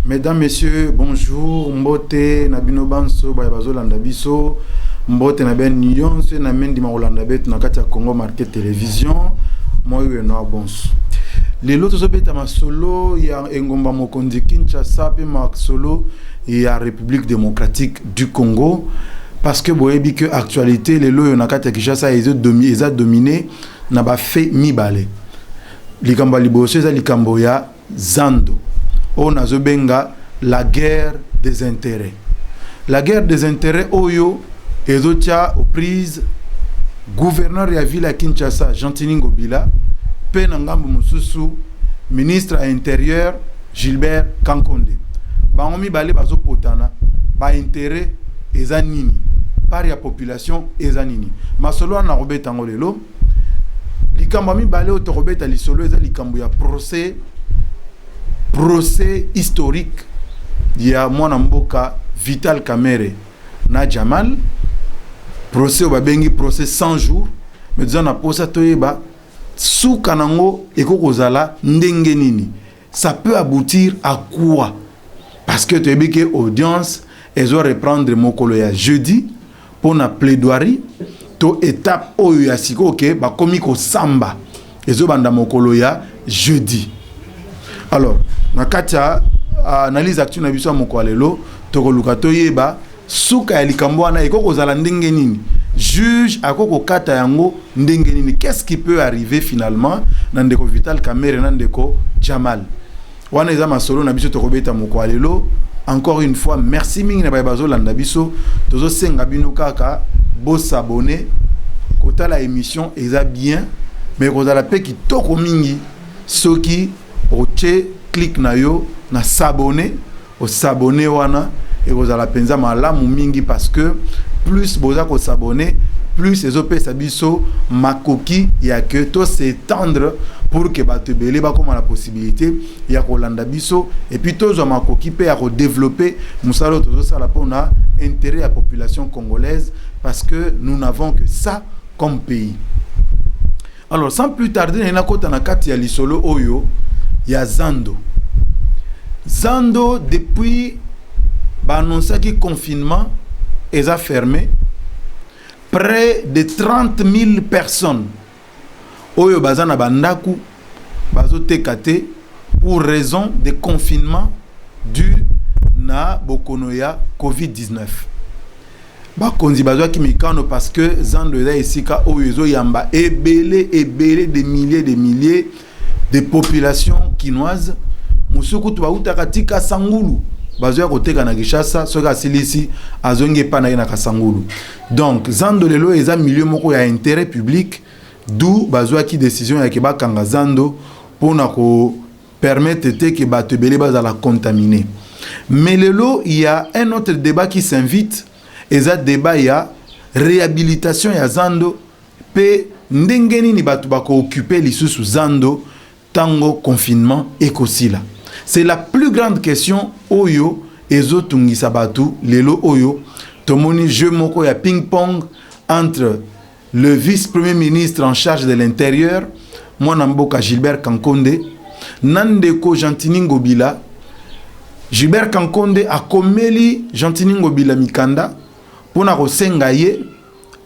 Mesdames, Messieurs, bonjour. Mbote na bino banso ba bazo landa biso. Mbote na ben nyonse na mendi ma Rolanda bet na kati ya Congo Market Télévision. Moi no bonso. Lelo tozobeta masolo ya engomba mokonzi Kinshasa pe masolo ya République démocratique du Congo parce que boyebi que actualité lelo yo na kati ya Kinshasa eza dominé na ba fait mibale. Likambo liboso eza likambo ya Zando. On a zobenga la guerre des intérêts. La guerre des intérêts oyo ezotia aux prises gouverneur ya ville à Kinshasa Gentini Ngobila pe na ngambo mususu ministre à intérieur Gilbert Kankonde. Bango mibale bazopotana ba intérêt eza nini par ya population eza nini. Masolo na robeta ngolelo likambo mibale o to robeta lisolo eza likambo ya procès historique ya mwana mboka Vital Kamerhe na Jamal, procès au babengi procès 100 jours, mais disons na posa toyeba sous kanango ekokozala ndenge nini, ça peut aboutir à quoi? Parce que toyebi que audience ezo reprendre mokolo ya jeudi pour na plaidoirie to étape oyo ya siko ke ba komi ko samba ezo banda mokolo ya jeudi. Alors na katia analyse actuelle na biso moko lelo tokoluka toyeba suka ya likambo wana ekokozala ndenge nini, juge akoko kata yango ndenge nini, qu'est-ce qui peut arriver finalement na ndeko Vital Kamerhe na ndeko Jamal wana eza masolo na biso tokobeta moko lelo. Encore une fois merci mingi na bazo landa biso tozo senga bino kaka bo s'abonner kota la émission eza bien mais kozala pe kitoko mingi soki oche clic na yo na s'abonner au s'abonner wana et vous allez penser malamu mingi parce que plus boza ko s'abonner plus les op sabiso makoki ya que to s'étendre pour que ba te belé ba comme la possibilité ya ko landa biso et puis to zo makoki pe ya ko développer musalo to ça la pona intérêt à la population congolaise parce que nous n'avons que ça comme pays. Alors sans plus tarder na kota na kati ya lisolo oyo ya Zando. Zando, depuis annoncé que le confinement est fermé, près de 30 000 personnes oyo bazana bandaku bazo tekate pour raison de confinement dû na bokonoya COVID-19. Bakonzi bazwa kimikano parce que Zando eza esika oyo ezo yamba ebele de milliers de populations kinoises. Musuku tu bauta katika Sangulu bazo ya koteka na Kinshasa soka silisi azonge pa na Kasangulu. Donc Zando lelo eza milieu moko ya intérêt public d'où bazo ki décision ya keba kanga Zando pour na ko permettre que batebele bazala contaminer. Mais lelo il y a un autre débat qui s'invite, eza débat ya réhabilitation ya Zando pe ndenge nini batu bako occuper lisusu Zando tango confinement ekosila. C'est la plus grande question oyo ezo tungisa batu lelo oyo tomoni jeu moko ya ping-pong entre le vice-premier ministre en charge de l'intérieur mwana mboka Gilbert Kankonde nandeko Gentini Ngobila. Gilbert Kankonde akomeli Gentini Ngobila mikanda pona kosenga ye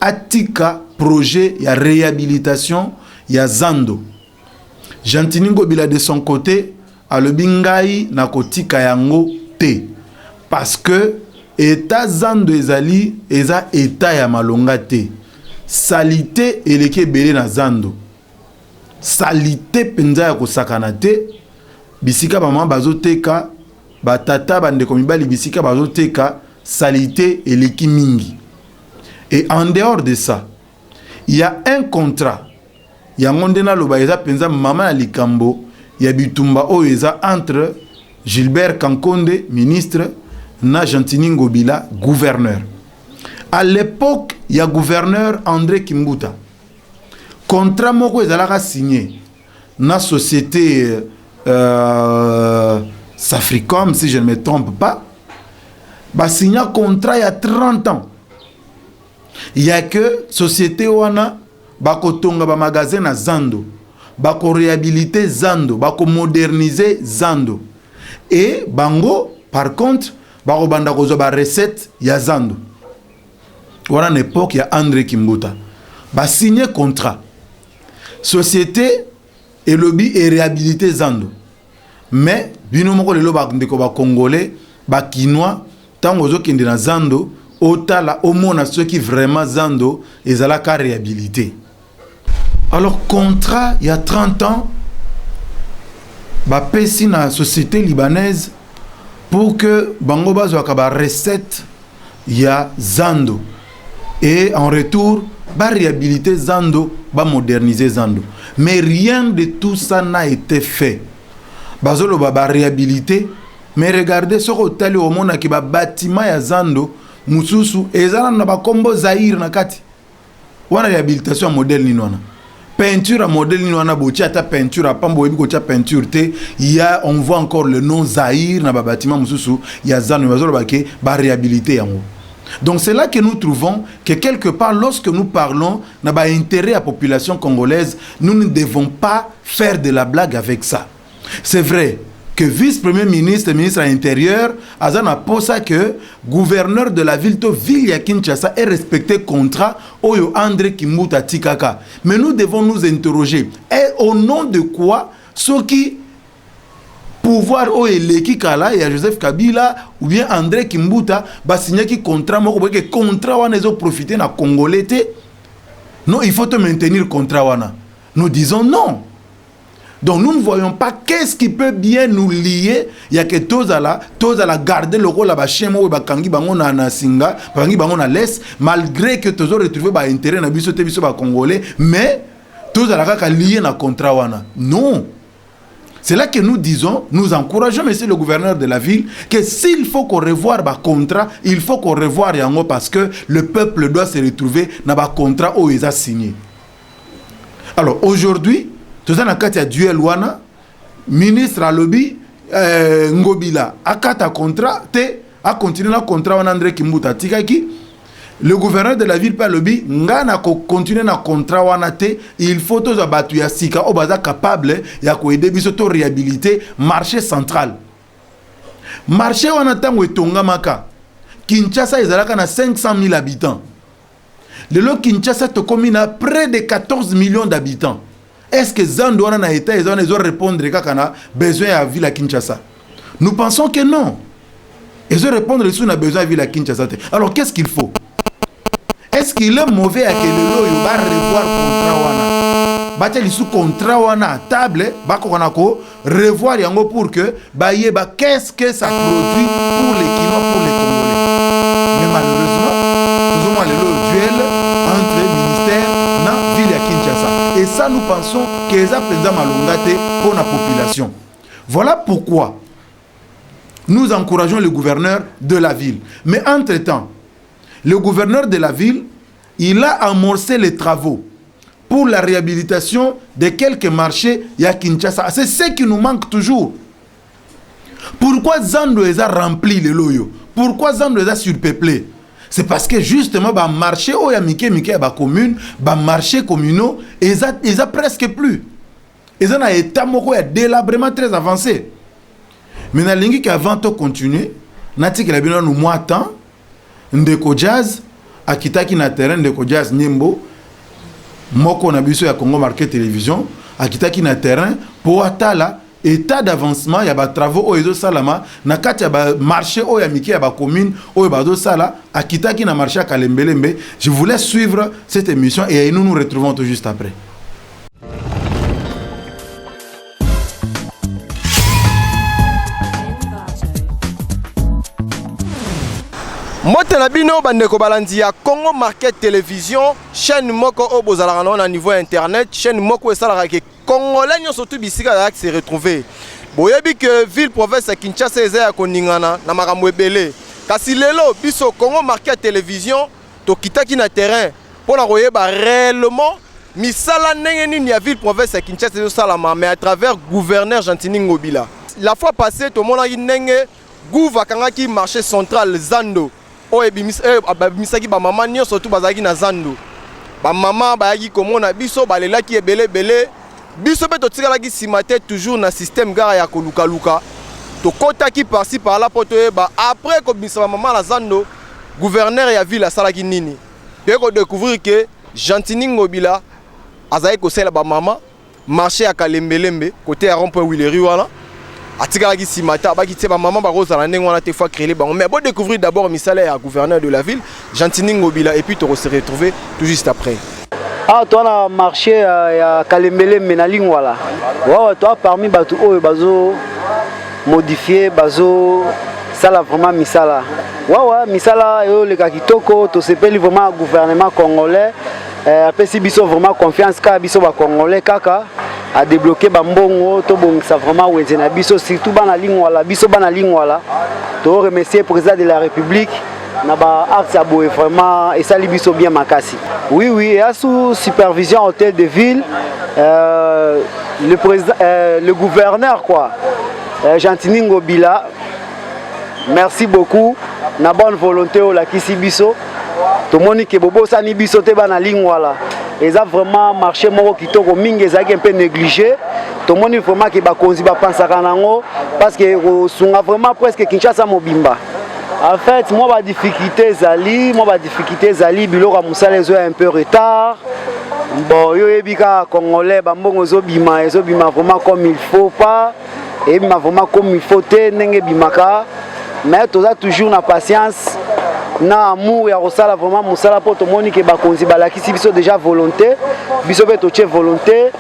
atika projet ya réhabilitation ya Zando. Gentini Ngobila de son côté alobingai na kotika yango te parce que état Zando ezali eza état ya malonga te, salité eleke belé na Zando, salité penza ya kosakana te, bisika bama bazoteka batata bandeko mibali bisika bazoteka salité eleki mingi. Et en dehors de ça il y a un contrat yango ndena loba eza penza mama ya likambo ya bitumba oyo eza entre Gilbert Kankonde ministre na Gentini Ngobila gouverneur. À l'époque il y a gouverneur André Kimbuta contrat moko ezalaka signé na société Safricom si je ne me trompe pas, ba signé contrat il y a 30 ans. Il y a que société wana bako tonga ba magasin na Zando, bako réhabiliter Zando, bako moderniser Zando. et bango par contre bakobanda kozwa ba recette ya Zando. Voilà une époque ya André Kimbuta ba signé contrat société et lobby et réhabilité Zando, mais bino moko lelo ba ndeko ba congolais ba kinois tango zo kende na Zando otala omona ceux qui vraiment Zando ezalaka réhabilité. Alors contrat il y a 30 ans ba pesi na société libanaise pour que bango bazwaka ba recette ya Zando et en retour ba réhabiliter Zando, ba moderniser Zando, mais rien de tout ça n'a été fait. Bazolo ba réhabiliter, mais regardez ce que tali au monde qui ba bâtiment ya Zando mususu ezala na ba kombo Zaire na kati wana réhabilitation modèle ni wana peinture modèle ni wana bochi ata peinture apambo ebi ko tia peinture te ya on voit encore le nom Zaire na ba bâtiment mususu ya Zando bazolo ba ke ba réhabiliter yango. Donc c'est là que nous trouvons que quelque part, lorsque nous parlons d'intérêt à la population congolaise, nous ne devons pas faire de la blague avec ça. C'est vrai que vice-premier ministre, ministre de l'Intérieur, Azana posa que gouverneur de la ville ya Kinshasa est respecté contrat Oyo André Kimbuta Tikaka. Mais nous devons nous interroger. Et au nom de quoi ceux qui pouvoir o eleki kala ya Joseph Kabila ou bien André Kimbuta ba signer qui contrat moko que contrat wana ezo profiter na congolais te? Non, il faut te maintenir contrat wana. Nous disons non. Donc nous ne voyons pas qu'est-ce qui peut bien nous lier. Il y a que tous à la garder le rôle là-bas chez moi, bakangi bango na singa, bakangi bango na l'est, malgré que tous ont retrouvé ba intérêt na biso te biso ba congolais, mais tous à la kaka lié na contrat wana. Non. C'est là que nous disons, nous encourageons monsieur le gouverneur de la ville que s'il faut qu'on revoie le contrat, il faut qu'on revoie yango parce que le peuple doit se retrouver dans le contrat où ils ont signé. Alors aujourd'hui, tout ça dans le duel wana, ministre à lobby Ngobila a kata contrat a continué le contrat André Kimbuta Tikaki. Le gouverneur de la ville par lobby ngana ko continuer na contrat wana te, il faut tous abatu ya sika o baza capable ya ko aider biso to réhabiliter marché central. Marché wana tango etonga maka Kinshasa ezalaka na 500 000 habitants. Le lot Kinshasa to komina près de 14 millions d'habitants. Est-ce que Zando wana na état ils ont répondre kaka na besoin à ville à Kinshasa? Nous pensons que non. Ils ont répondre sur na besoin à ville à Kinshasa. Alors qu'est-ce qu'il faut? Est-ce qu'il est mauvais à que le lot il va revoir contrat wana? Batel sous contrat wana à table, bako ko revoir yango pour que ba yeba qu'est-ce que ça produit pour les Kinois, pour les Congolais. Mais malheureusement, nous avons le duel entre ministère na ville à Kinshasa. Et ça nous pensons que ça penza malongate pour la population. Voilà pourquoi nous encourageons le gouverneur de la ville. Mais entre-temps, le gouverneur de la ville, il a amorcé les travaux pour la réhabilitation de quelques marchés à Kinshasa. C'est ce qui nous manque toujours. Pourquoi Zando a rempli les loyaux? Pourquoi Zando a surpeuplé? C'est parce que justement, les marchés où il y a Mike commune, les marchés communaux, ils ont presque plus. Ils ont un état délabrement très avancé. Mais dans l'ingi qui avant de continuer, nati que la bino nous mois temps. Ndeko Jazz akitaki na terrain Ndeko Jazz Nyembo moko na biso ya Congo Market Télévision akitaki na terrain pour atala état d'avancement ya ba travaux oyo salama na kati ya ba marché oyo ya miki ya ba commune oyo bazo sala akitaki na marché ya Kalembelembe. Je vous laisse suivre cette émission et nous nous retrouvons tout juste après. Mote na bino bandeko balandi ya Congo Market Télévision, chaîne moko o bozalaka na niveau internet, chaîne moko esalaka ke congolais nyonso tu bisika ya se retrouver. Boyebi que ville province ya Kinshasa eza ya koningana na makambo ebele. Kasi lelo biso Congo Market Télévision to kitaki na terrain pour la koyeba réellement misala ndenge nini ya ville province ya Kinshasa ezo salama mais à travers gouverneur Gentini Ngobila. La fois passée to mona ndenge gouva kangaki marché central Zando. O ebimisaki ba mama nyo surtout bazaki na Zando. Ba mama bayaki komona biso balelaki ebele biso pe totikalaki simate toujours na système gara ya koluka luka. tokotaki par-ci par-là pour te après kobimisa maman la zando gouverneur ya ville asalaki nini pe ko découvrir que Gentini Ngobila azali ko sela ba maman marché à Kalembelembe côté à rond-point Willery wala atikalaki simata baki tie ba maman ba kozala ndenge wana te fois créer bango mais bon découvrir d'abord misala ya gouverneur de la ville Gentini Ngobila et puis to se retrouver tout juste après. Ah, toi, on a marché à Kalembele, Menaling, voilà. Ouais, toi, parmi bateaux, bazo modifié, bazo, ça là vraiment misala. Ouais, misala, le kakitoko, to se peli vraiment gouvernement congolais. Après, si biso vraiment confiance, car biso ba congolais, kaka, a débloqué bambongo, to bon, ça vraiment ouenzena biso, surtout bana ligne, voilà, biso bana ligne, voilà. To remercier le président de la République. Naba acte aboué vraiment et ça libiso bien makasi. Oui, et sous supervision hôtel de ville, le président, le gouverneur quoi, Gentini Ngobila. Merci beaucoup. Na bonne volonté au la kisi biso. Tout le monde qui bobo ça ni biso te bana ligne wala. Et ça vraiment marché moko kitoko mingi ça un peu négligé. Tout le monde vraiment qui ba konzi ba pensa kanango parce que on a vraiment presque Kinshasa mobimba. En fait, moi, ma difficulté zali, biloko ya musala ezo un peu retard. Bon, yo ebika congolais, bambongo ezobima vraiment comme il faut pas. Et bima vraiment comme il faut te ndenge bimaka. Mais toza toujours na patience, na amour ya kosala vraiment musala po tomoni ke bakonzi balakisi biso déjà volonté, biso pe toche volonté.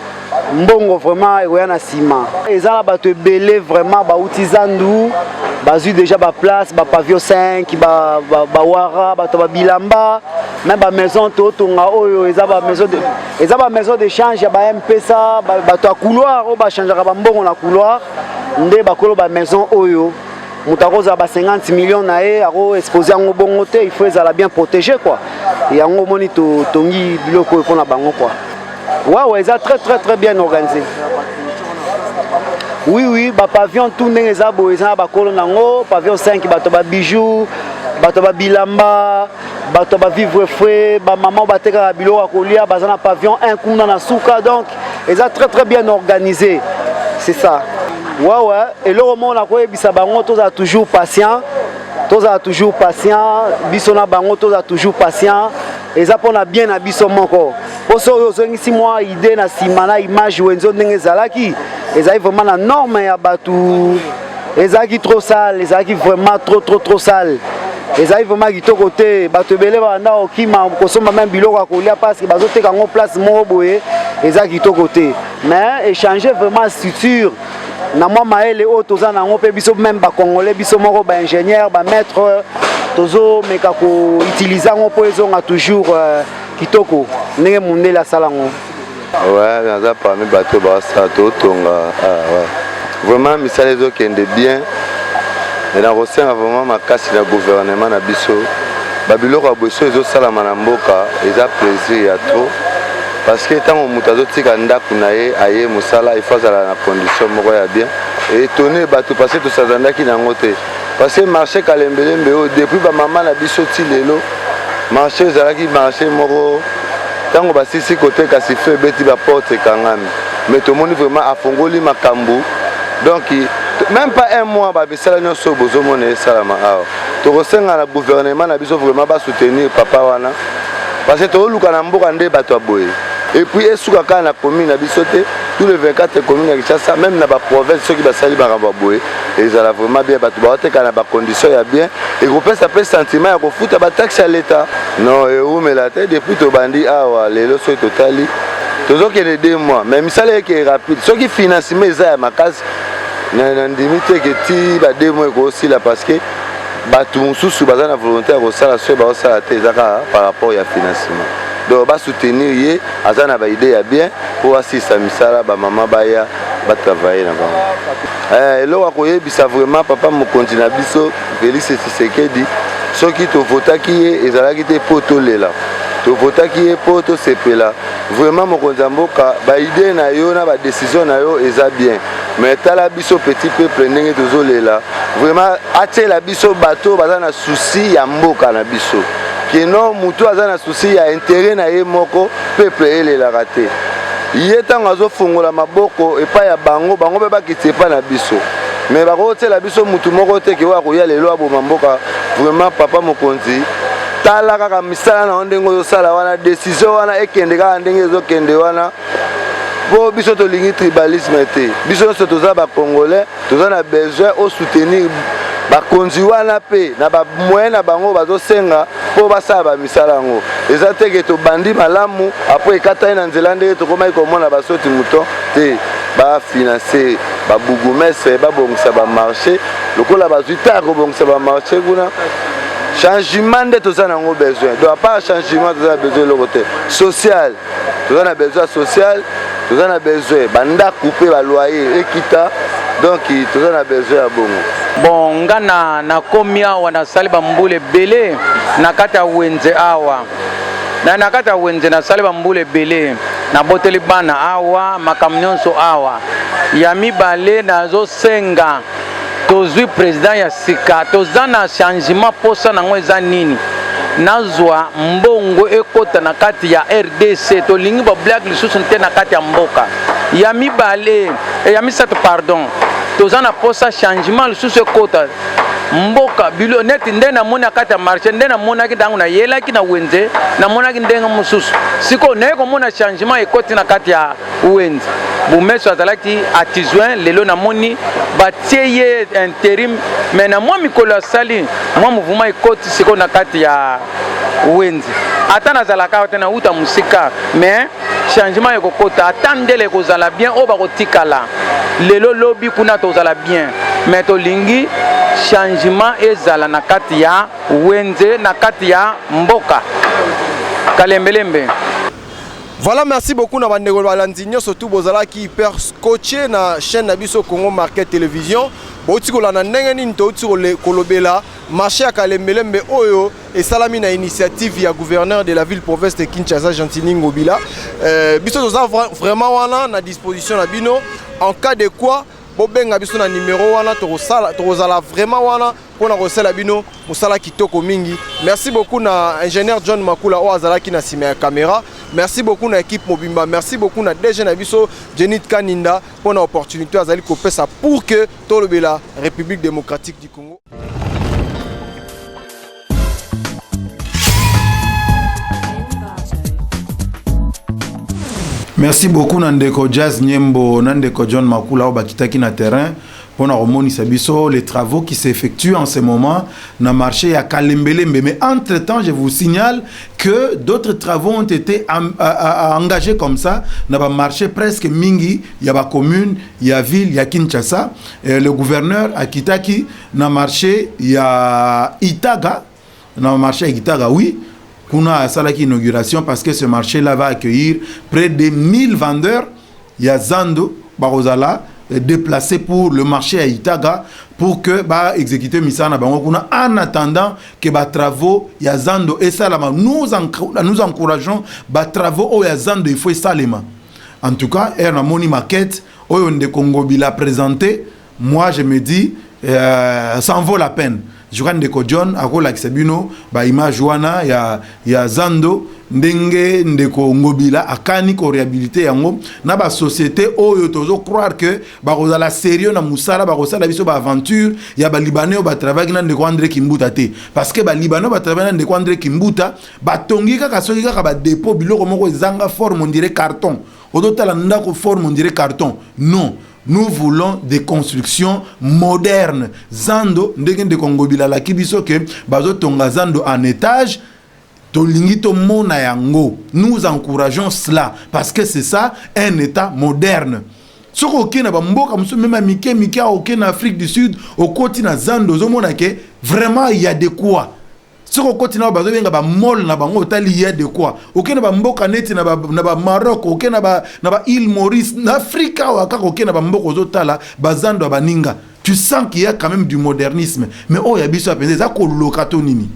Mbongo vraiment egoya na sima. Ezala bato ebele vraiment bauti zandu. Bazu déjà ba place, ba pavillon 5, ba wara, ba to bilamba, même ba maison to tonga oyo ezaba maison d'échange ya ba MPSA, ba to couloir o ba changer ba mbongo na couloir, nde ba kolo ba maison oyo. Mutakoza ba 50 millions na e aro exposer ngo bongo te, il faut ezala bien protégé quoi. Et yango moni to tongi biloko ko na bango quoi. Ouais, ils sont très bien organisé. Oui, bah pavillon tout les abo, ils ont ba kolonango, pavillon 5 bato ba bijoux, bato ba bilamba, bato ba vivre frais, ba maman ba teka bilo akolia, ba na pavillon 1 kuna na souka donc ils sont très bien organisé. C'est ça. Ouais, et le moment on a quoi bisa bango tous a toujours patient. Biso na bango tous a toujours patient. Et ça on a bien na biso moko. Poso yo zongisi moi idée na simana image wenzo ndenge zalaki. Ezaki vraiment la norme ya batu. Ezaki trop sale, ezaki vraiment trop sale. Ezaki vraiment kitoko te, batu belé banda okima kosomba même biloko akolia parce que bazo teka ngo place moko boye, ezaki kitoko te. Mais échanger vraiment structure na moi maele o toza na ngo pe biso même ba congolais biso moko ba ingénieur, ba maître tozo meka ko utiliser ngo po ezonga toujours kitoko ndenge munde la salango. Ouais, naza parmi bato ba sa to tonga ouais. Vraiment misala zo kende bien. Et na rosenga vraiment makasi na gouvernement na biso. Ba biloko ya boso ezo salama na mboka, eza plaisir ya trop. Parce que tant on mutazo tika ndaku na ye aye musala il faut ala na condition moko ya bien. Et étonné bato parce que to sazandaki na ngote. Parce que marché Kalembelembe depuis ba maman na biso ti lelo marché zalaki marché moko tango basisi côté kasi fait beti ba porte kangami mais tout le monde vraiment afongoli makambu donc même pas un mois ba besala nyoso bozo mona salama awa to kosenga na gouvernement na biso vraiment ba soutenir papa wana parce que to luka na mboka nde bato aboye et puis esuka ka na commune na biso te tous les 24 communes ya Kinshasa même na ba province ceux qui basali ba boye et ils ont vraiment bien bato ba teka na ba conditions ya bien et groupe ça peut sentiment ya kofuta ba taxe à l'état non et où mais la tête depuis to bandi awa lelo so totali tozo que les 2 mois même ça là qui est rapide ceux qui financent mais ça makasi na ndimite que ti ba 2 mois ko aussi là parce que bato mususu baza na volonté ya sala so ba sala te zaka par rapport à financement donc ba soutenir ye azana ba idée ya bien pour assister misala ba maman baya ba travailler na bango lo akoyebisa vraiment papa mokonzi na biso Félix Tshisekedi soki to votaki ye ezalaki te poto lela to votaki ye poto sepela vraiment mokonzi mboka ba idée na yo na ba décision na yo eza bien mais tala biso petit peuple ndenge tozolela vraiment atela biso bato baza na souci ya mboka na biso keno mutu aza na souci ya intérêt na ye moko peuple elelaka te ye ntango azofungola maboko epai ya bango pe bakiti epai na biso mais bakotela biso mutu moko te ke wa koya lelo aboma mboka vraiment papa mokonzi tala kaka misala na ndenge ozosala wana décision wana ekende kaka ndenge ezokende wana po biso tolingi tribalisme te biso nyonso toza bacongolais toza na besoin au soutenir bakonzi wana pe na bamoyen na bango bazosenga po basala bamisala yango eza teke tobandi malamu apres ekata na nzela ndenge tokomaki komona basoti mouton te bafinanse babugumestre babongisa bamarché lokola bazwi ta kobongisa bamarché kuna changement nde toza nango besoin donc apart changement toza na besoin eloko te social toza na besoin social toza na besoin bandako mpe baloyer ekita donc toza na besoin ya bongo bon nga nakomi awa nasali bambula ebele na kati ya wenze awa na kati ya wenze nasali bambula ebele naboteli bana awa makambo nyonso awa ya mibale nazosenga tozwi président ya sika toza na changement posa nango eza nini nazwa mbongo ekota na kati ya RDC tolingi bablack lisusu te na kati ya mboka ya mibale ya misato pardon toza na posa changement lisusu ekota mboka bilo neti nde namoni kati ya marché nde namonaki ntango nayelaki na wenze namonaki ndenge mosusu siko naye komona changement ekoti na kati ya wenze bumeso azalaki atizoin lelo namoni batie ye intérim mais na mwa mikolo asali mwa mouvement ekoti siko na kati ya wenze ata nazalaka te na uta musika mais changement ekokota ata ndele ekozala bien oyo bakotikala lelo lobi kuna tozala bien mais tolingi changement ezala na kati ya wenze na kati ya mboka kalembelembe. Voilà, merci beaucoup na bandeko balandinyo surtout bozala ki hyper scotché na chaîne na biso Congo Market Télévision. Boti kolana ndenge nini touti kolobela marché ya Kalembelembe oyo et salami na initiative ya gouverneur de la ville province de Kinshasa Gentili Ngobila. Biso toza vraiment wana na disposition na bino en cas de quoi bobenga biso na numéro wana tozala vraiment wana pona kosala bino musala kitoko mingi. Merci beaucoup na ingénieur John Makula o azalaki na sima ya caméra. Merci beaucoup na équipe Mobimba. Merci beaucoup na DG na biso Jenit Kaninda pour l'opportunité azali kopesa pour que tolobela République démocratique du Congo. Merci beaucoup Nandeko Jazz Nyembo, Nandeko John Makula au bakitaki na terrain pour na romoni sabiso les travaux qui s'effectuent en ce moment na marché à Kalembelembe. Mais entre-temps, je vous signale que d'autres travaux ont été engagés comme ça dans le marché presque mingi, il y a la commune, il y a ville, il y a Kinshasa. Et le gouverneur à Kitaki na marché il y a Itaga, na marché Itaga oui. On a salaki inauguration parce que ce marché-là va accueillir près de 1000 vendeurs. Il y a Zando, Barozala, déplacé pour le marché à Itaga pour que bah exécuter Misana Bangokuna en attendant que bah travaux il y a Zando et ça là nous encourageons bah travaux au ya Zando il faut ça les mains. En tout cas, la moni maquette au de Congo Bila présenté, moi je me dis ça en vaut la peine. Joran de Kodjon, à quoi l'accébino, bah image wana, ya Zando, ndenge ndeko ngobila, akani ko réhabilité yango, na ba société oyo tozo croire que ba kozala sérieux na musala, ba kozala biso ba aventure, ya ba libanais ba travail na ndeko André Kimbuta te, parce que ba libanais ba travail na ndeko André Kimbuta, ba tongi kaka soki kaka ba dépôt biloko moko zanga forme on dirait carton, odotala ndako forme on dirait carton, non. Nous voulons des constructions modernes. Zando, ndenge de Congo bila la kibiso ke bazo tonga Zando en étage, tolingi to mona yango. Nous encourageons cela parce que c'est ça un état moderne. Soko okena ba mboka musu même mike okena Afrique du Sud, au côté na Zando zo mona ke vraiment il y a de quoi. Soko continue ba benga ba mall na bango tali ya de quoi okena ba mboka neti na ba Maroc okena ba na ba île Maurice na Afrika wa kaka okena ba mboko zotala bazando baninga tu sens qu'il y a quand même du modernisme mais oh ya biso apenza za ko lokato nini.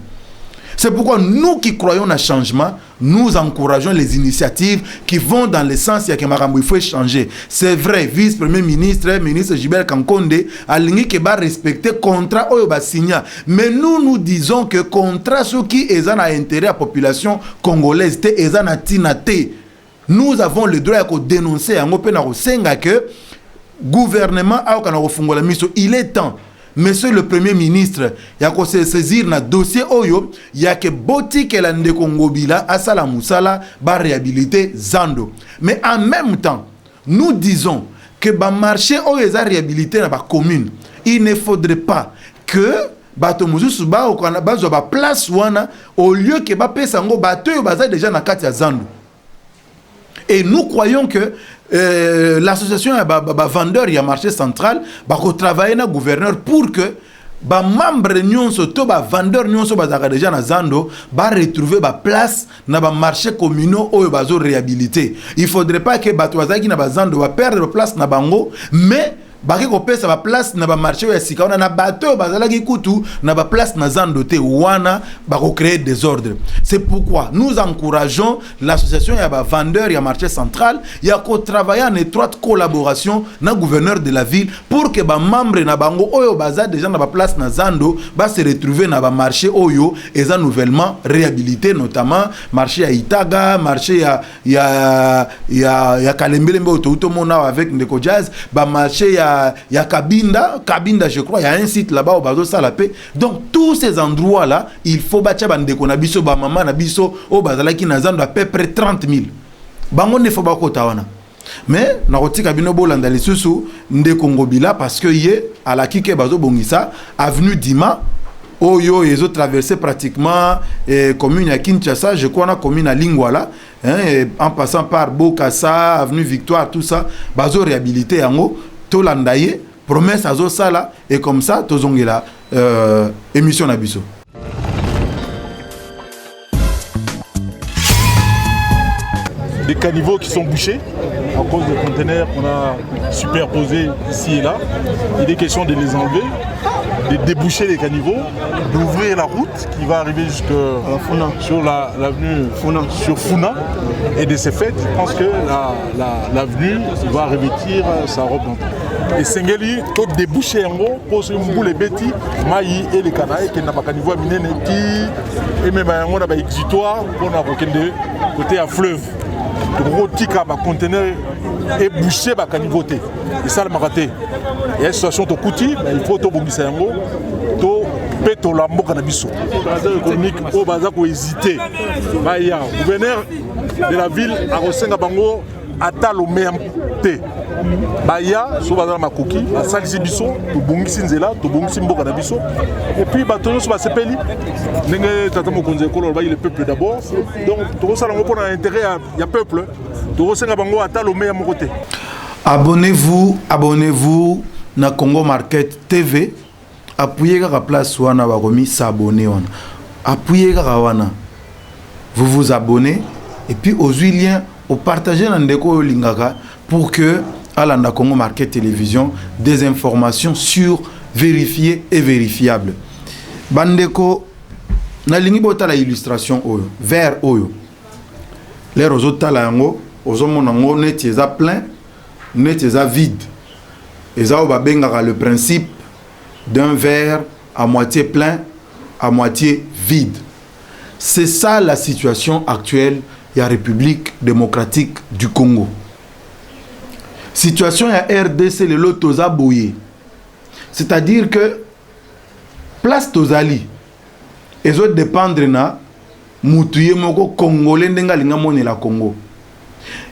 C'est pourquoi nous qui croyons dans le changement, nous encourageons les initiatives qui vont dans le sens que il faut changer. C'est vrai, vice-premier ministre, ministre Gilbert Kankonde, a ligné que va respecter le contrat ou va signer. Mais nous disons que le contrat, ce qui est à intérêt à la population congolaise, nous avons le droit de dénoncer que gouvernement a kana kofungola miso, il est temps. Monsieur le Premier ministre, il y a se saisir na dossier oyo, il y a que boti que la ndekongobila asala musala ba réhabiliter Zando. Mais en même temps, nous disons que ba marché oyo eza réhabiliter na ba commune, il ne faudrait pas que bato muzusu ba okana bazo ba place wana au lieu que ba pesa ngo bato yo baza déjà na kati ya Zando. Et nous croyons que l'association vendeur y a marché central va travailler na gouverneur pour que ba membre nyonso to ba vendeur nyonso bazaka déjà na Zando ba retrouver ba place na ba marché communaux oyo bazo réhabiliter. Il faudrait pas que bato bazaki na ba Zando ba perdre place na bango, mais baki ko pesa ba place na ba marché ya sika wana na bato bazalaki kutu na ba place na Zando te wana ba ko créer des ordres. C'est pourquoi nous encourageons l'association ya ba vendeur ya marché central ya ko travailler en étroite collaboration na gouverneur de la ville pour que ba membre na bango oyo baza déjà na ba place na Zando ba se retrouver na ba marché oyo eza nouvellement réhabilité, notamment marché ya Itaga, marché ya Kalembele mbo to mona avec Ndeko Jazz, ba marché ya Kabinda, je crois, il y a un site là-bas au Bazo Salapé. Donc tous ces endroits-là, il faut bâtir Bandeko Nabiso, Bamama Nabiso, au Bazalaki Nazando à peu près 30 000. Bango ne faut pas kotawana. Mais Naroti Kabino Bolanda les sous Ndeko Ngobila parce que yé à la Kike Bazo Bongisa, avenue Dima, Oyo, ils ont traversé pratiquement commune à Kinshasa, je crois, la commune à Lingwala, en passant par Bokassa, avenue Victoire, tout ça, Bazo réhabilité en haut. Tolandaye, promesse à Zosala, et comme ça, Tozongela, émission Nabiso. Des caniveaux qui sont bouchés à cause des conteneurs qu'on a superposés ici et là. Il est question de les enlever, de déboucher les caniveaux, d'ouvrir la route qui va arriver jusque sur l'avenue sur Funa. Et de ce fait, je pense que l'avenue va revêtir sa robe d'entrée. Et Sengeli, tout débouché en gros, pour ce que les bêtis, Maï et les canailles, qui n'a pas caniveau à miner, et même on a un exutoire pour n'a aucun côté à fleuve. Le tika ba conteneur est bouché ba caniveauté. Et ça le maraté. Il y a une situation de Kouti, il faut to bongisa yango, to peto la mboka na biso. Les économique au baza ko hésiter. Ba ya gouverneur de la ville a resenga bango atalo meamte. Ba ya so baza makoki, ba salisi biso, to bongisi nzela, to bongisi mboka na biso. Et puis ba tono so ba sepeli. Ndenge tata mokonze ko ba le peuple d'abord. Donc to ça lango pour l'intérêt ya peuple. To resenga bango atalo meamte. Abonnez-vous na Congo Market TV. Appuyez la place wana baromi s'abonner wana. Appuyez la wana. Vous vous abonnez et puis aux liens au partager na ndeko lingaka pour que à la Congo Market Télévision des informations sur vérifiées et vérifiables. Bandeko na lingi bota la illustration oyo vert oyo. Les rozota la yango ozomona ngo neti eza plein net eza vide. Eza obabengaka le principe d'un verre à moitié plein, à moitié vide. C'est ça la situation actuelle de la République démocratique du Congo. Situation ya RDC le lot toza boye. C'est-à-dire que place tozali ezo dépendre na mutuye moko congolais ndenga linga monela Congo.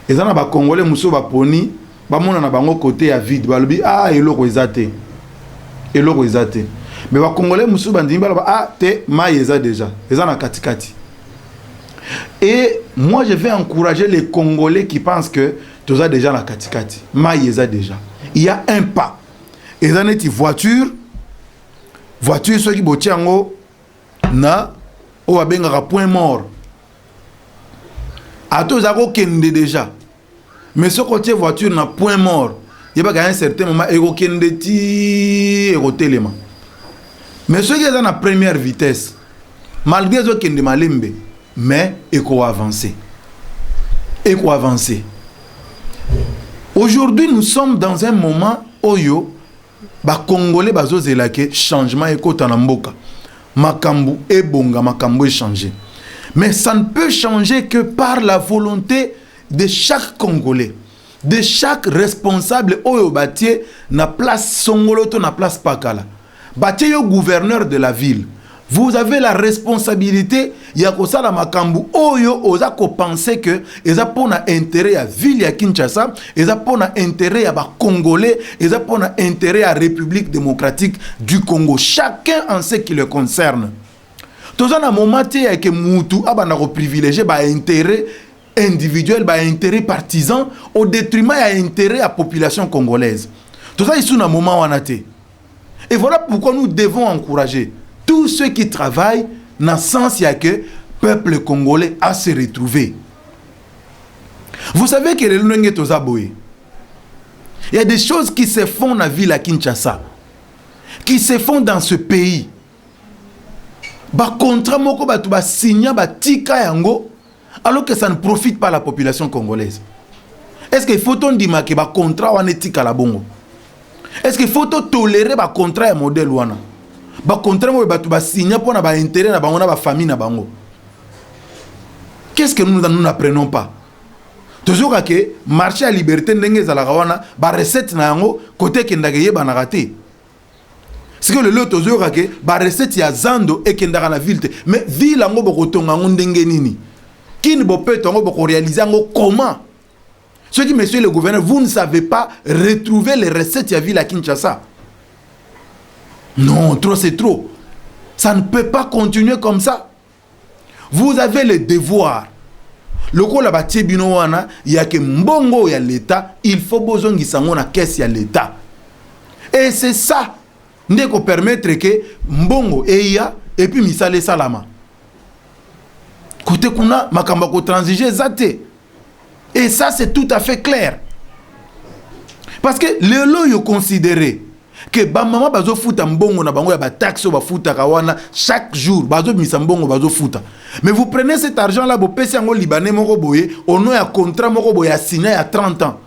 Eza na ba congolais muso ba poni ba mona na bango côté ya vide balobi ah eloko ezate. Eloko ezate. Mais ba congolais muso bandimi ba ah te mai eza déjà. Eza na katikati. Et moi je vais encourager les Congolais qui pensent que tout ça déjà la katikati. Mai eza déjà. Il y a un pas. Eza neti voiture ceux qui boti yango na o abengaka point mort. Ato zako kende déjà. Mais ce côté voiture na point mort. Il y a un certain moment ego kende ti ego telema. Mais ceux qui sont en première vitesse, malgré ceux qui sont malembe, mais ego avancer. Ego avancer. Aujourd'hui, nous sommes dans un moment où ba Congolais bazo zelake changement eko tanamboka. Makambu et bonga makambu est changé. Mais ça ne peut changer que par la volonté de chaque Congolais. de chaque responsable oyo batie na place Songoloto na place Pakala. Batie yo gouverneur de la ville. Vous avez la responsabilité ya kosala makambu oyo oza ko penser que eza pona intérêt ya ville ya Kinshasa, eza pona intérêt ya ba Congolais, eza pona intérêt ya République démocratique du Congo. Chacun en ce qui le concerne. Toza na momate ya ke mutu abana ko privilégier ba intérêt individuel, ba intérêt partisan au détriment ya intérêt à population congolaise. Toza isu na moment wana te. Et voilà pourquoi nous devons encourager tous ceux qui travaillent dans le sens que le peuple congolais a se retrouver. Vous savez que il y a des choses qui se font dans la ville à Kinshasa, qui se font dans ce pays. Ba contrat moko ba tuba signa ba tika yango alors que ça ne profite pas à la population congolaise. Est-ce qu'il faut dire que ba contrat wana tika la bongo? Est-ce qu'il faut tolérer ba contrat ya modèle wana? Ba contrat mo ba tuba signa pour na ba intérêt na bango na ba famille na bango. Qu'est-ce que nous n'apprenons pas? Toujours que marché à liberté ndenge za la wana ba recette na yango côté kendage yeba na raté. C'est que le lot toujours que ba recette ya zando et kendaka na ville mais ville yango bokotonga ngo ndenge nini? Qui ne peut pas réaliser comment? Ce qui, monsieur le gouverneur, vous ne savez pas retrouver les recettes de la ville à Kinshasa. Non, trop c'est trop. Ça ne peut pas continuer comme ça. Vous avez le devoir. Le coup là-bas, il y a que mbongo ya l'État, il faut besoin de la caisse ya l'État. Et c'est ça, ne ko permettre que mbongo et puis misale salama. Côté kuna makamba ko transiger zate. Et ça c'est tout à fait clair. Parce que le lo yo considéré que ba mama bazo futa mbongo na bango ya ba taxe ba futa kawana chaque jour bazo misa mbongo bazo futa. Mais vous prenez cet argent là bo pesi yango libanais moko boye au nom ya contrat moko boye ya signé ya 30 ans.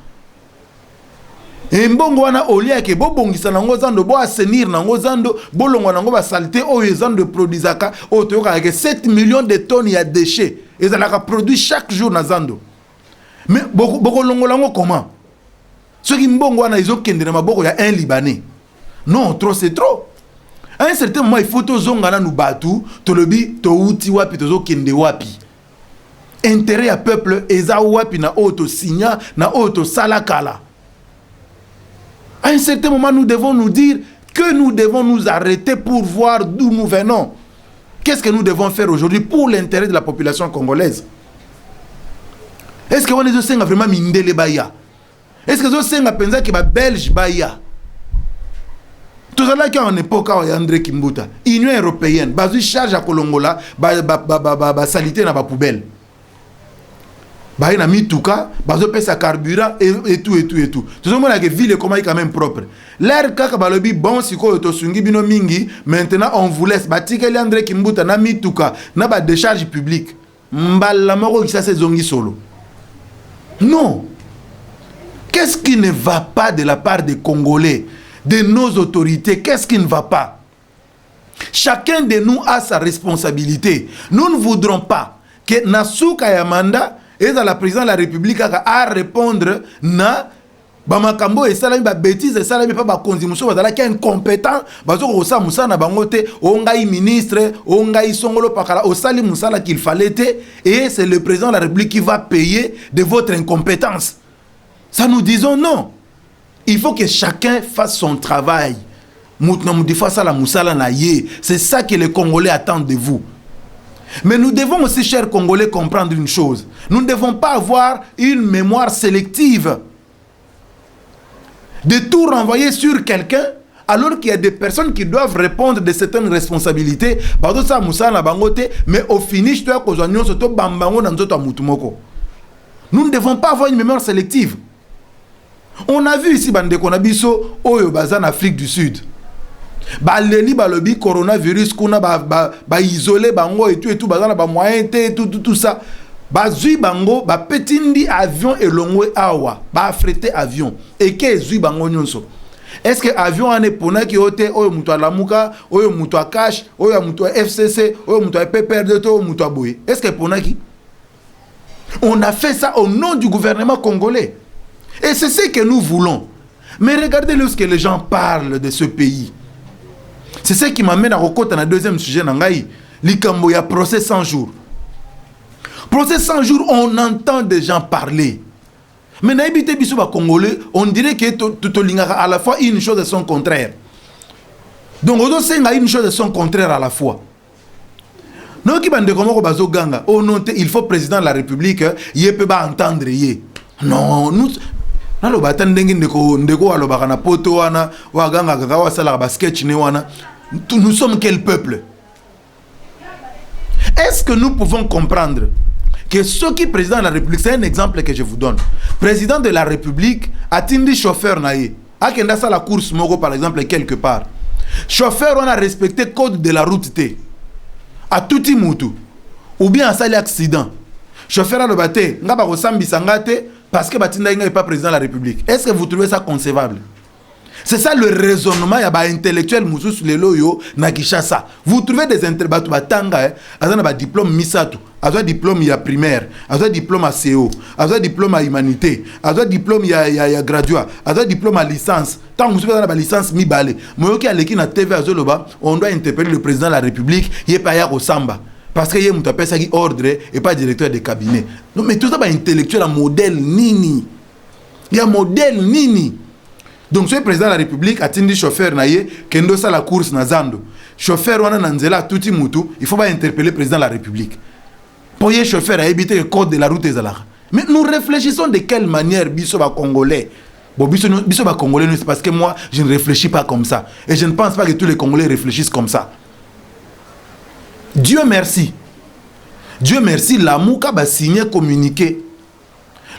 Et mbongo wana olia ke bo bongisa nango zando bo assainir nango zando bo longo nango ba saleté o zando produisaka o toyoka ke 7 millions de tonnes ya déchets et ça la produit chaque jour na zando. Mais boko longo lango comment? Ceux qui mbongo wana ils ont kende na maboko ya un libanais. Non, trop c'est trop. À un certain moment il faut to zonga na nu batu to lobi to uti wapi to zo kende wapi. Intérêt à peuple eza wapi na auto signa na auto salakala. À un certain moment, nous devons nous dire que nous devons nous arrêter pour voir d'où nous venons. Qu'est-ce que nous devons faire aujourd'hui pour l'intérêt de la population congolaise? Est-ce que on est vraiment mindele baya? Est-ce que on est pensé que les Belges baya? Tout ça là qu'en époque où André Kimbuta, Union européenne, basu charge à Kolongola, salité na ba poubelle. Bah il a mis tout cas, bazo pèse à carburant et tout. Tout le monde a que ville comment est quand même propre. L'air kaka balobi bon si ko to sungi bino mingi, maintenant on vous laisse bâtir que André Kimbuta na mis tout cas, na ba décharge publique. Mbala moko qui ça c'est zongi solo. Non. Qu'est-ce qui ne va pas de la part des Congolais, de nos autorités? Qu'est-ce qui ne va pas? Chacun de nous a sa responsabilité. Nous ne voudrons pas que Nasuka Yamanda et dans la présidence de la République à répondre na bamakambo et salami ba bêtise et salami pas ba konzimuso bazala ki incompétent bazo ko sa musana bangote ongai ministre ongai songolo pakala au sali musala qu'il fallait et c'est le président de la République qui va payer de votre incompétence. Ça nous disons non. Il faut que chacun fasse son travail. C'est ça que les Congolais attendent de vous. Mais nous devons aussi, chers Congolais, comprendre une chose. Nous ne devons pas avoir une mémoire sélective. De tout renvoyer sur quelqu'un, alors qu'il y a des personnes qui doivent répondre de certaines responsabilités. Mais au finish, nous ne devons pas avoir une mémoire sélective. On a vu ici, Bandeko Nabiso, Oyo Bazan, Afrique du Sud. Baleli balobi coronavirus kuna ba isolé bango et tout bazana ba moyen tout ça bazui bango ba petindi avion elongwe awa ba affrété avion et que zui bango nyonso. Est-ce que avion ane pona ki ote oyo muto alamuka oyo muto akash oyo muto FCC oyo muto PPRD to muto boye? Est-ce que pona ki? On a fait ça au nom du gouvernement congolais. Et c'est ce que nous voulons. Mais regardez lorsque les gens parlent de ce pays. C'est ce qui m'amène à recoter dans le deuxième sujet. Il y a procès 100 jours. Procès 100 jours, on entend des gens parler. Mais dans les Congolais, on dirait que tout à la fois une chose et son contraire. Donc on a une chose et son contraire à la fois. Non, il faut président de la République, il peut pas entendre. Non, nous sommes quel peuple? Est-ce que nous pouvons comprendre que ce qui est président de la République, c'est un exemple que je vous donne. Président de la République a tindi chauffeur naïe. A kenda sa la course mogo par exemple quelque part. Chauffeur on a respecté le code de la route T. A touti mutu. Ou bien à sali accident. Chauffeur a le baté. Nga ba kosambi sangate parce que batinda n'est pas président de la République. Est-ce que vous trouvez ça concevable? C'est ça le raisonnement, il y a des intellectuels moussous les loyo na Kinshasa. Vous trouvez des intellectuels batanga, ils ont un diplôme Misato, ils ont un diplôme il y a primaire, ils ont un diplôme à CO, ils ont un diplôme à humanité, ils ont un diplôme il y a graduat, ils ont un diplôme à licence. Tant que vous avez une licence mi balé, moi qui a l'équipe na TV à Zoloba, on doit interpeller le président de la République, il est pas ya au Samba. Parce qu'il y a un appelle ça qui ordre et pas directeur de cabinet. Non mais tout ça c'est intellectuel un modèle nini. Il y a un modèle nini. Donc, ce président de la République a dit chauffeur naïe, kendo sa la course na zando. Chauffeur wana nanzela touti mutu, il faut pas interpeller le président de la République. Pour y chauffeur à éviter le code de la route des alara. Mais nous réfléchissons de quelle manière biso ba congolais. Bon biso ba congolais c'est parce que moi je ne réfléchis pas comme ça et je ne pense pas que tous les Congolais réfléchissent comme ça. Dieu merci. Dieu merci, la mouka ba signé communiqué.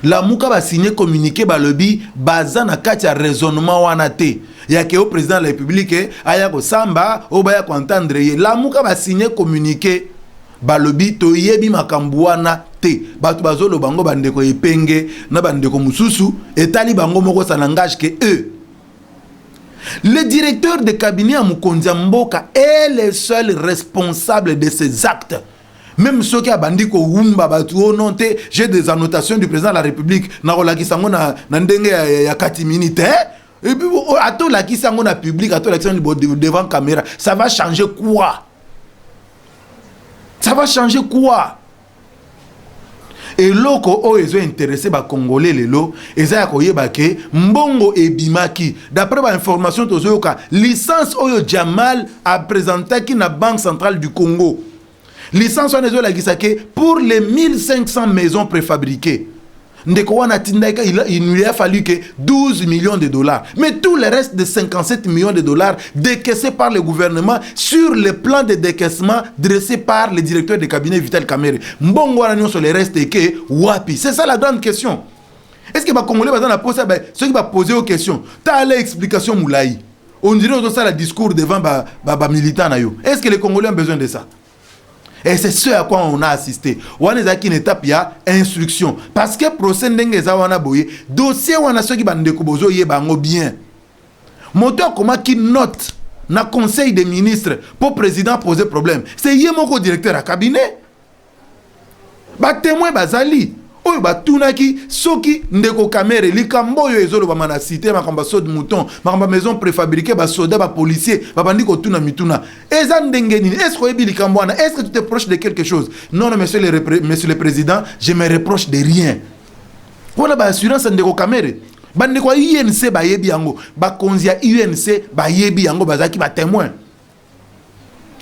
La mouka va signer communiqué balobi baza na kati ya raisonnement wana te ya ke au président de la République aya ko samba o baya ko entendre ye la mouka va signer communiqué balobi to yebi makambu wana te batu bazolo bango bandeko epenge na bandeko mususu etali bango moko ça n'engage que eux. Le directeur de cabinet à Mukonzi Mboka est le seul responsable de ces actes. Même ceux qui ont bandit ko wumba batu non te, j'ai des annotations du président de la République na rolaki sango na ndenge ya 4 minutes et puis ato la ki sango na public ato la ki sango devant caméra, ça va changer quoi? Ça va changer quoi? Et loko o ezo intéressé ba congolais lelo eza ko yeba ke mbongo ebimaki d'après ba information tozoyoka licence oyo Jamal a présenté qui na Banque centrale du Congo. Licence pour les 1500 maisons préfabriquées. Il lui a fallu que 12 millions de dollars. Mais tout le reste de 57 millions de dollars décaissés par le gouvernement sur le plan de décaissement dressé par le directeur de cabinet Vital Kamerhe. Sur le reste que wapi. C'est ça la grande question. Est-ce que les Congolais vont poser ceux qui vont poser aux questions? Tu as l'explication Moulaï. On dirait que ça le discours devant les militants. Est-ce que les Congolais ont besoin de ça? Et c'est ce à quoi on a assisté. On a une étape, il y a instruction. Parce que le procès de dossier on a ceux qui ont bien. Moteur comment qui note dans le conseil des ministres pour le président poser problème. C'est le directeur à cabinet. Ba témoin bazali. Oyo batunaki soki ndeko Kamerhe likambo yo ezolo ba mana cité makamba sod mouton makamba maison préfabriquée ba soda ba policier ba bandi ko tuna mituna eza ndenge nini est-ce que likambo wana est-ce que tu te reproches de quelque chose? Non monsieur le président, je me reproche de rien. Voilà ba assurance ndeko Kamerhe bandi ko INC ba yebi yango ba konzia INC ba yebi yango bazaki ba témoin.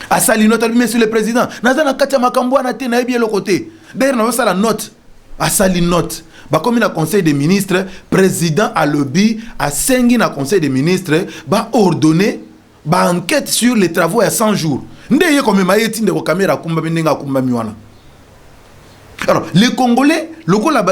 Asali note monsieur le président nazana katia makambo wana te na yebi le côté d'ailleurs na la note à sali note ba comme na conseil des ministres président a lobby a sengi na conseil des ministres ba ordonner ba enquête sur les travaux à 100 jours ndeye comme mayeti ndeko caméra kumba bendenga kumba miwana. Alors les Congolais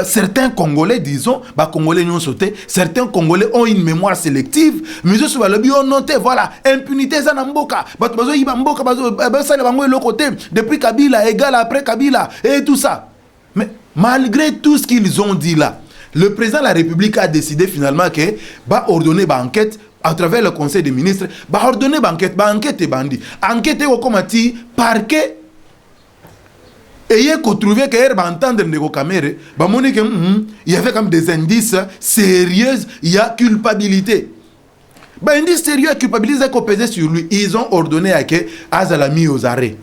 certains Congolais disons ba Congolais non sauté certains Congolais ont une mémoire sélective mais ce soit lobby on noté voilà impunité za na mboka bato bazo yiba mboka bazo sala bango le côté depuis Kabila égal après Kabila et tout ça. Mais malgré tout ce qu'ils ont dit là, le président de la République a décidé finalement que va ordonner une enquête à travers le conseil des ministres, va ordonner une enquête et bandit. Enquête au comité parquet Et il a trouvé que va entendre Ndeko Kamere, il y avait comme des indices sérieux, il y a culpabilité. Indice sérieux culpabilité qu'on pesait sur lui. Ils ont ordonné à que Azala mis aux arrêts.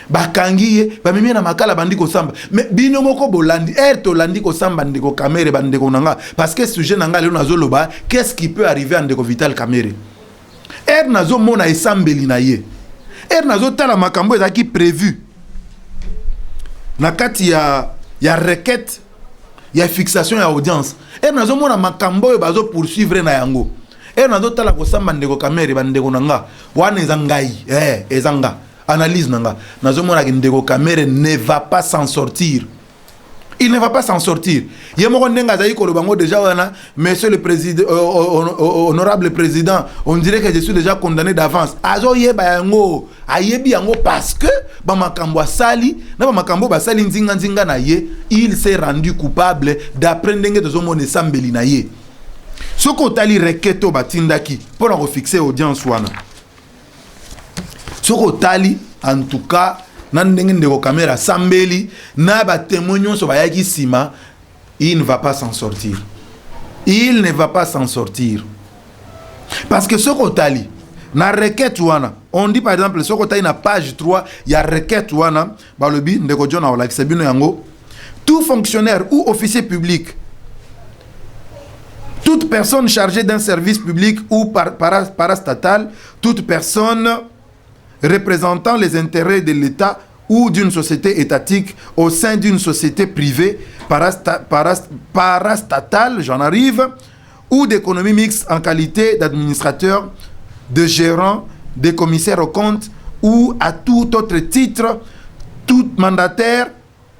Bakangiye, bamimi na makala bandiko samba. Mais binomoko bolandi, to landiko samba Ndeko Kamere bandeko nanga. Parce que ce sujet nanga le nazo loba, qu'est-ce qui peut arriver à Ndeko Vital Kamere? Nazo mona esambeli na ye. Nazo tala makambo ezaki prévu. Na kati ya requête, ya fixation ya audience. Nazo mona makambo bazo poursuivre na yango. Nazo tala ko samba Ndeko Kamere bandeko nanga. Wana ezangai, ezanga. Analyse nanga. Nazo mona ki Ndeko Kamere ne va pas s'en sortir. Il ne va pas s'en sortir. Yemoko ndenga zayi ko lobango déjà wana, monsieur le président, honorable président, on dirait que je suis déjà condamné d'avance. Azo yeba yango, ayebi yango parce que ba makambo sali, na ba makambo ba sali nzinga na ye, il s'est rendu coupable d'après ndenge tozo mona sambeli na ye. Soko tali reketo batindaki pour en fixer audience wana. Soko tali en tout cas Nandenge Ndeko Kamere sambeli na ba témoignons so bayaki sima, il ne va pas s'en sortir. Il ne va pas s'en sortir. Parce que ce kotali na requête wana, on dit par exemple ce kotali na page 3, il y a requête wana, ba lobi Ndeko John wala kisebino yango, tout fonctionnaire ou officier public, toute personne chargée d'un service public ou parastatal, toute personne représentant les intérêts de l'État ou d'une société étatique au sein d'une société privée parastatale, j'en arrive, ou d'économie mixte en qualité d'administrateur, de gérant, de commissaire aux comptes ou à tout autre titre, tout mandataire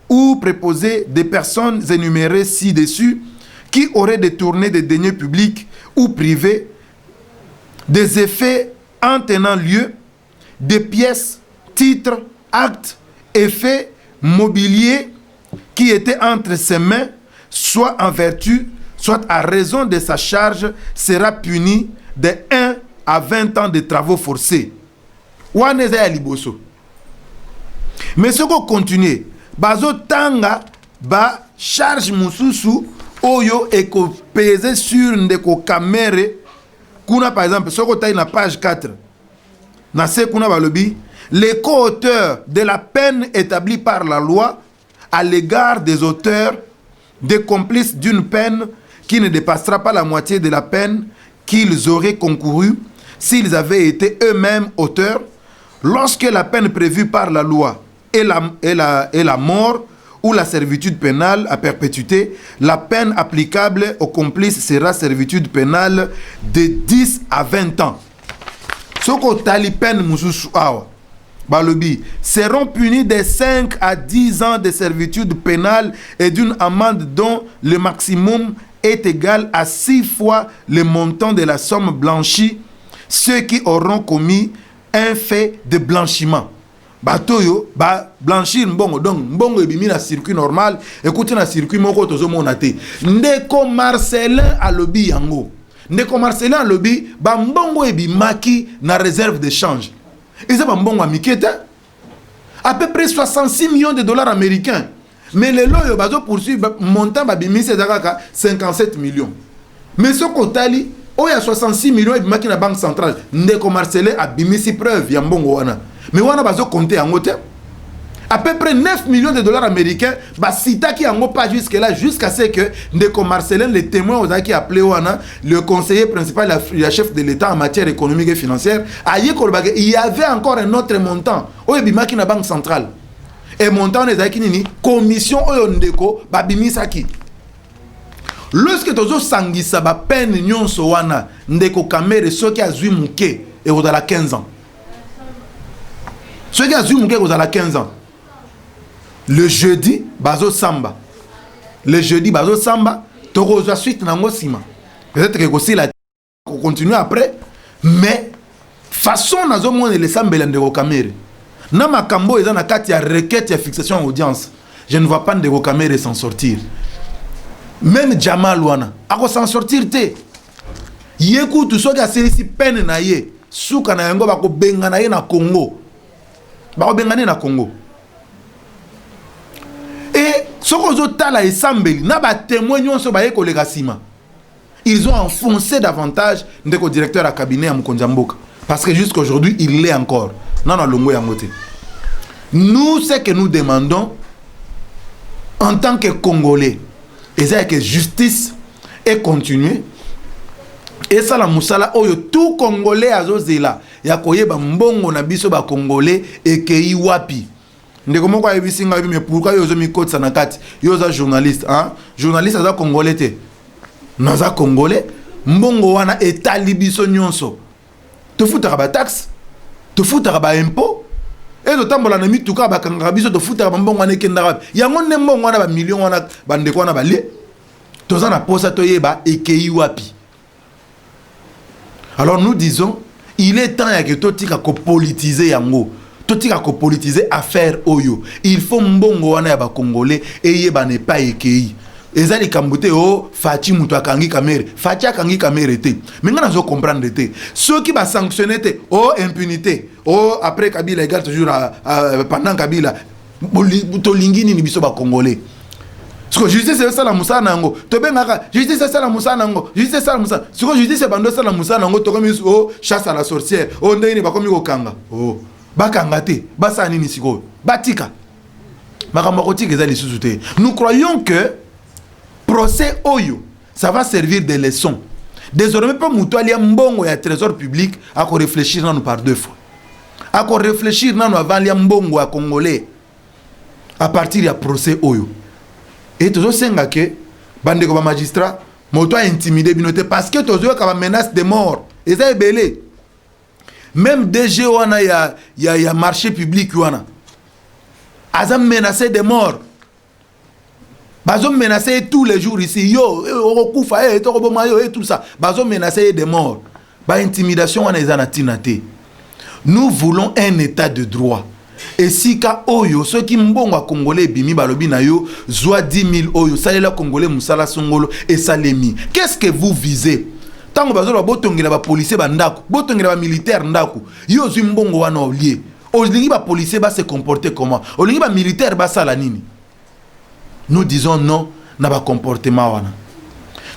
ou préposé des personnes énumérées ci-dessus qui auraient détourné des deniers publics ou privés des effets en tenant lieu des pièces, titres, actes, effets, mobiliers qui étaient entre ses mains, soit en vertu, soit à raison de sa charge, sera puni de 1 à 20 ans de travaux forcés. Ouaneze ya liboso. Mais ce qu'on continue, bazo tanga ba charge mususu oyo eko pesé sur Ndeko Kamere. Kuna par exemple, ce qu'on taille na page 4. Les co-auteurs de la peine établie par la loi à l'égard des auteurs, des complices d'une peine qui ne dépassera pas la moitié de la peine qu'ils auraient concouru s'ils avaient été eux-mêmes auteurs, lorsque la peine prévue par la loi est la mort ou la servitude pénale à perpétuité, la peine applicable aux complices sera servitude pénale de 10 à 20 ans. Ceux qui ont tali peine mususu awa, balobi, seront punis de 5 à 10 ans de servitude pénale et d'une amende dont le maximum est égal à 6 fois le montant de la somme blanchie, ceux qui auront commis un fait de blanchiment. Batoyo, blanchir mbongo, donc mbongo ebimi na circuit normal, écoutez na circuit moko tozo monate. Ndeko Marcelin alobi yango. Ndeko Marcelin alobi bambongo ebimaki na réserve de change. Et ça bambongo amikete à peu près 66 millions de dollars américains. Mais les loyo bazo poursuivre montant babimi c'est 57 millions. Mais ce kotali oya 66 millions ebimaki na banque centrale. Ndeko Marcelin abimisi preuve ya mbongo wana. Mais wana bazo compter en côté. À peu près 9 millions de dollars américains, sita qui en pas jusque là, jusqu'à ce que Ndeko Marcelin, les témoins qui appelé wana, le conseiller principal, le chef de l'État en matière économique et financière, il y avait encore un autre montant. Oyebimaki na banque centrale. Et montant les nini commission oyo Ndeko babimisaki. Lorsque tozo sangisa ba peine nyonso wana Ndeko Kamere soki azui muke et odala 15 ans. Ceux qui azui muke odala 15 ans. Le jeudi, bazo samba. Le jeudi, bazo samba. Toro za suite nango sima. Peut-être que aussi la continue après. Mais façon nazo mone le sambela Ndeko Kamere. Na makambo eza na kati ya requête ya fixation en audience. Je ne vois pas Ndeko Kamere s'en sortir. Même Jamal wana ako s'en sortir te. Yeku tu soki asilisi peine na ye. Suka na yango bako benga na ye na Congo. Bako benga na Congo. Sokozo tala et sambeli na ba témoin nyonso ba yeko legasima. Ils ont enfoncé davantage ndeko directeur à cabinet à Mukonza Mboka parce que jusqu'aujourd'hui il l'est encore. Non non longo yangote. Nous ce que nous demandons en tant que Congolais, et c'est que justice est continuée. Et ça la musala oyo tout Congolais azozela ya koyeba mbongo na biso ba Congolais et kei wapi. Ndeko moko ayebisinga mais pourquoi yozo mikotsa na kati yoza journaliste hein journaliste aza Congolais te naza Congolais mbongo wana etali biso nyonso to futaka ba taxe to futaka ba impôt et to tambola na mituka ba kanga biso to futaka ba mbongo wana ekenda yango ne mbongo wana ba million wana ba ndeko wana ba le toza na posa to yeba ekei wapi. Alors nous disons il est temps ya que totika ko politiser yango totika ko politiser affaire oyo il faut mbongo wana ya ba Congolais et yeba ne pas ekei ezali kambote o Fachi mutu akangi kamere Fachi akangi kamere te mais ngana zo comprendre te ceux qui va sanctionner te o impunité o après Kabila égale toujours pendant Kabila to lingini ni biso ba Congolais parce que justice c'est ça la musa nango to bengaka justice c'est ça la musa nango justice c'est ça la musa ce que justice c'est bando ça la musa nango to comme o chasse à la sorcière o ndeni ba komi ko kanga o bakanga te basa nini siko batika makambo kotika ezali susu te. Nous croyons que procès oyo ça va servir de leçon. Désormais pas mutualia mbongo ya trésor public à ko réfléchir nanu par deux fois à ko réfléchir nanu avant lia mbongo à Congolais à partir ya procès oyo. Et toujours senga que bande ko ba magistrat moto a intimidé binote parce que toujours ka ba menace de mort et ça est belé. Même DG wana ya marché public wana a menacé de mort. Bazo menacé tous les jours ici yo okufa to roboma yo et tout ça. Bazo menacé de mort. Ba intimidation wana ezana tinate. Nous voulons un état de droit. Et si ka oyo ceux qui mbongo a Congolais bimi balobi na yo zwa 10 000 oyo salela Congolais musala songolo et salemi. Qu'est-ce que vous visez? Tango bazolo botongela ba policier bandako botongela ba militaire ndako yo zwi mbongo wana olie olingi ba policier ba se comporter comment olingi ba militaire ba sala nini. Nous disons non na ba comportement wana.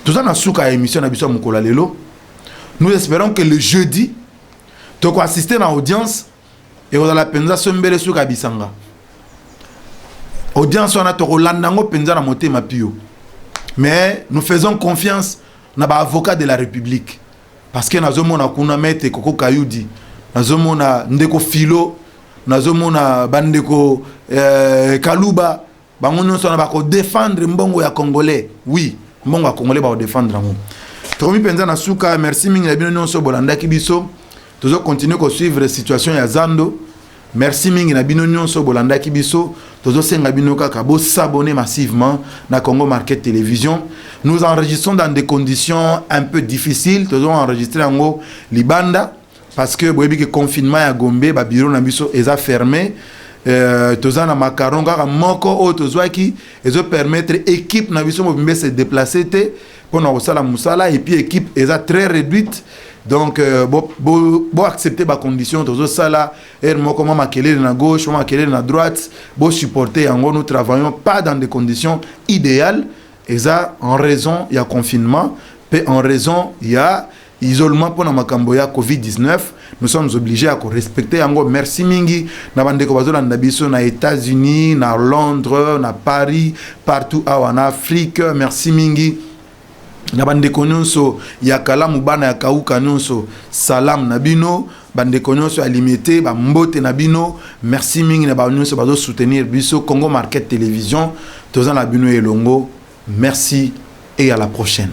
Tout ça na suka émission na biso mukola lelo. Nous espérons que le jeudi tu vas assister à l'audience et on a la penza sombele suka bisanga. Audience wana to landango penza na motema pio. Mais nous faisons confiance na ba avocat de la République parce que nazomona kuna mete Koko Kayudi nazomona ndeko Filo nazomona bandeko Kaluba bango nyonso na ba ko défendre mbongo ya Congolais. Oui, mbongo ya Congolais ba ko défendre ngo. Tomi penza na suka merci mingi na bino nyonso bolanda ki biso tozo continuer ko suivre situation ya Zando. Merci mingi na bino nyonso bolanda ki biso tozo senga bino kaka bo s'abonner massivement na Congo Market Télévision. Nous enregistrons dans des conditions un peu difficiles. Tozo enregistrer ngo libanda parce que boyebi que confinement ya Gombe ba bureau na biso eza fermé. Toza na makaron kaka moko o tozo ki ezo permettre équipe na biso mobimbe se déplacer te pour na osala musala et puis équipe eza très réduite. Donc, bo accepter ma condition, tout ça là, comment maquiller na gauche, maquiller na droite, bo supporter en gros, nous travaillons pas dans des conditions idéales, et ça en raison il y a confinement, et en raison il y a isolement pour na makamboya Covid-19, nous sommes obligés à respecter en gros. Merci mingi, na bande ko bazola na biso na États-Unis, na Londres, na Paris, partout en Afrique, merci mingi. Na bande konyonso ya kalamu bana ya kauka nyonso salam na bino bande konyonso ya limité ba mbote na bino merci mingi na ba nyonso bazo soutenir biso Congo Market Télévision toza na bino elongo merci et à la prochaine.